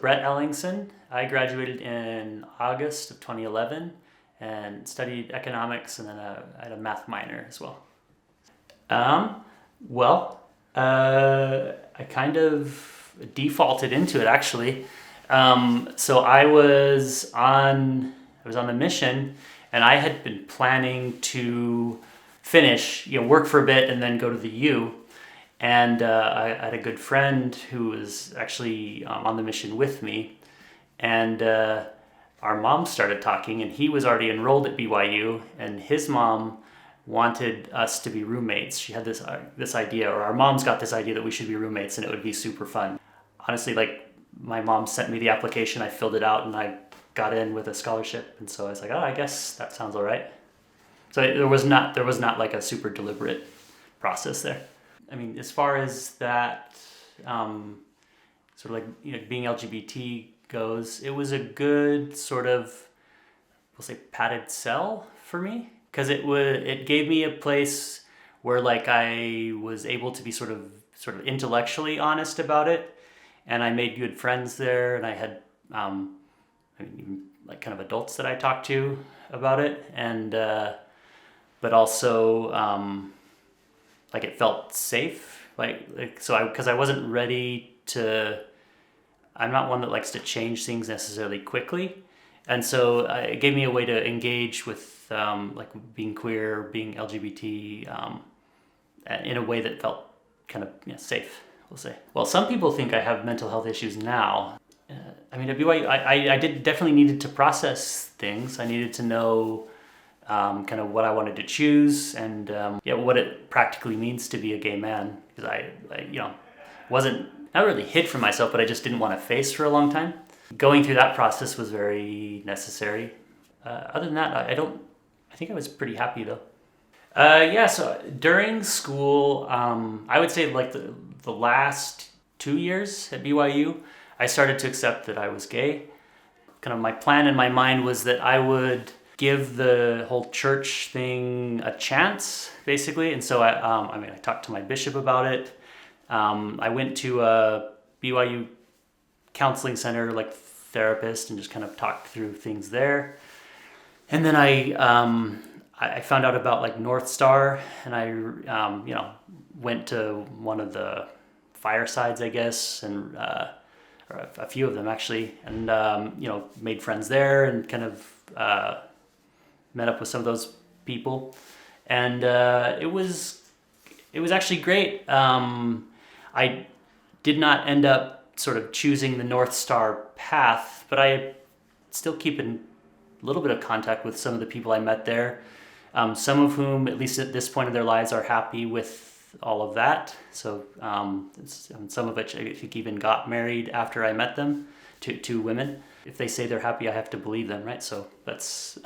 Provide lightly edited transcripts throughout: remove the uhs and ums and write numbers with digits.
Brett Ellingson. I graduated in August of 2011 and studied economics, and then I had a math minor as well. Well, I kind of defaulted into it actually. So I was on the mission, and I had been planning to finish, work for a bit and then go to the U. And I had a good friend who was actually on the mission with me, and our mom started talking, and he was already enrolled at BYU, and his mom wanted us to be roommates. She had this idea, or our moms got this idea that we should be roommates and it would be super fun. Honestly, like, my mom sent me the application, I filled it out, and I got in with a scholarship, and so I was like, oh, I guess that sounds all right. So there was not like a super deliberate process there. I mean, as far as that, sort of like, being LGBT goes, it was a good sort of, we'll say, padded cell for me, because it gave me a place where, like, I was able to be sort of intellectually honest about it, and I made good friends there, and I had like kind of adults that I talked to about it, and but also like it felt safe, because I wasn't ready to. I'm not one that likes to change things necessarily quickly, and so it gave me a way to engage with like being queer, being LGBT, in a way that felt kind of safe, we'll say. Well, some people think I have mental health issues now. I mean, at BYU, I definitely needed to process things. I needed to know kind of what I wanted to choose, and what it practically means to be a gay man, because I wasn't, not really hid from myself, but I just didn't want to face for a long time. Going through that process was very necessary. Other than that, I think I was pretty happy though. So during school, I would say like the last 2 years at BYU, I started to accept that I was gay. Kind of my plan in my mind was that I would give the whole church thing a chance, basically. And so I talked to my bishop about it. I went to a BYU counseling center, like therapist, and just kind of talked through things there. And then I found out about like North Star, and I went to one of the firesides, I guess, and or a few of them actually, and made friends there, and kind of met up with some of those people, and it was actually great. I did not end up sort of choosing the North Star path, but I still keep in a little bit of contact with some of the people I met there, some of whom, at least at this point in their lives, are happy with all of that. So some of which I think even got married after I met them, two women. If they say they're happy, I have to believe them, right? So that's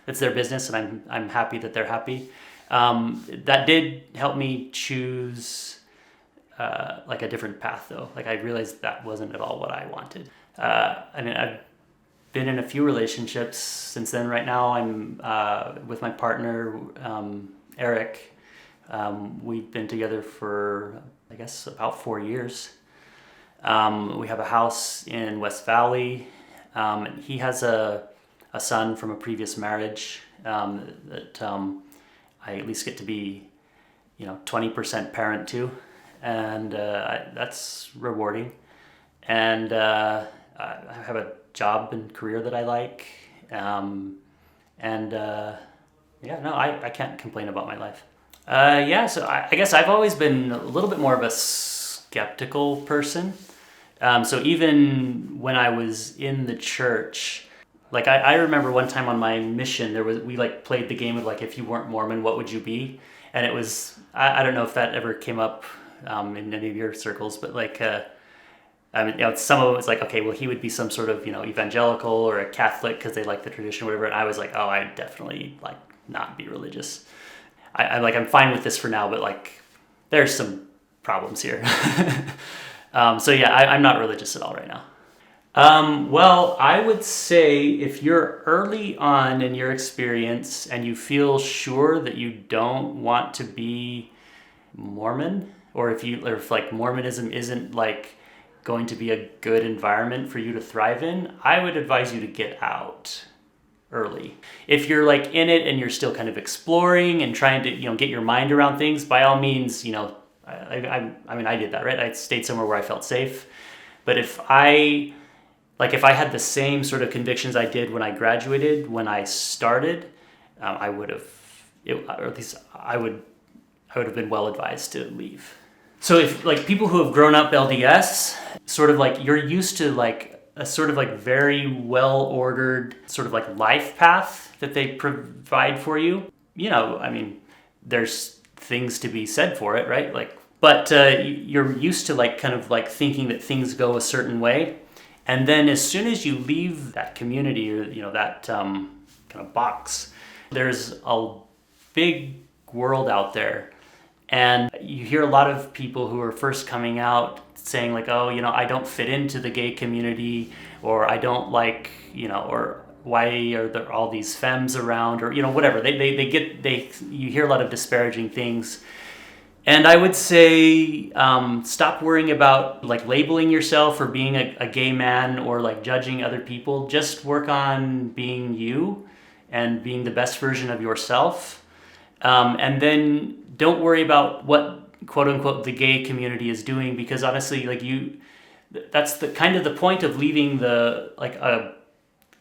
that's their business, and I'm happy that they're happy. That did help me choose like a different path, though. Like, I realized that wasn't at all what I wanted. I've been in a few relationships since then. Right now, I'm with my partner, Eric. We've been together for, I guess, about 4 years. We have a house in West Valley. He has a son from a previous marriage that I at least get to be, 20% parent to, and that's rewarding. And I have a job and career that I like, I can't complain about my life. So I guess I've always been a little bit more of a skeptical person. So even when I was in the church, like I remember one time on my mission, we like played the game of like, if you weren't Mormon, what would you be? And it was, I don't know if that ever came up in any of your circles, but like, some of it was like, okay, well, he would be some sort of, evangelical or a Catholic because they like the tradition or whatever. And I was like, oh, I'd definitely like not be religious. I'm fine with this for now, but like, there's some problems here. I'm not religious at all right now. Well, I would say if you're early on in your experience and you feel sure that you don't want to be Mormon, or if like Mormonism isn't like going to be a good environment for you to thrive in, I would advise you to get out early. If you're like in it and you're still kind of exploring and trying to, get your mind around things, by all means, I mean, I did that, right? I stayed somewhere where I felt safe. But if I had the same sort of convictions I did when I graduated, when I started, I would have, or at least I would have been well advised to leave. So if like people who have grown up LDS, sort of like you're used to like a sort of like very well ordered sort of like life path that they provide for you. I mean, there's things to be said for it, right? Like, but you're used to like kind of like thinking that things go a certain way. And then as soon as you leave that community or, that kind of box, there's a big world out there. And you hear a lot of people who are first coming out saying like, oh, I don't fit into the gay community, or I don't like, or why are there all these femmes around, or, whatever. You hear a lot of disparaging things. And I would say stop worrying about like labeling yourself or being a gay man or like judging other people. Just work on being you and being the best version of yourself. And then don't worry about what quote unquote the gay community is doing, because honestly, like that's the kind of the point of leaving the like a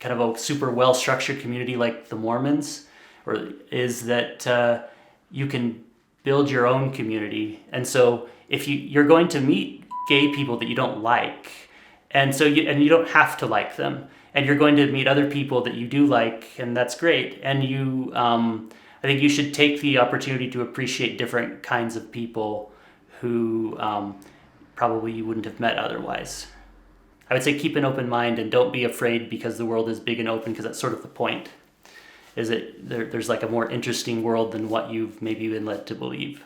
kind of a super well structured community like the Mormons, or is that you can build your own community. And so if you're going to meet gay people that you don't like, and so you don't have to like them, and you're going to meet other people that you do like, and that's great. And I think you should take the opportunity to appreciate different kinds of people who probably you wouldn't have met otherwise. I would say keep an open mind and don't be afraid because the world is big and open, because that's sort of the point, is that there's like a more interesting world than what you've maybe been led to believe.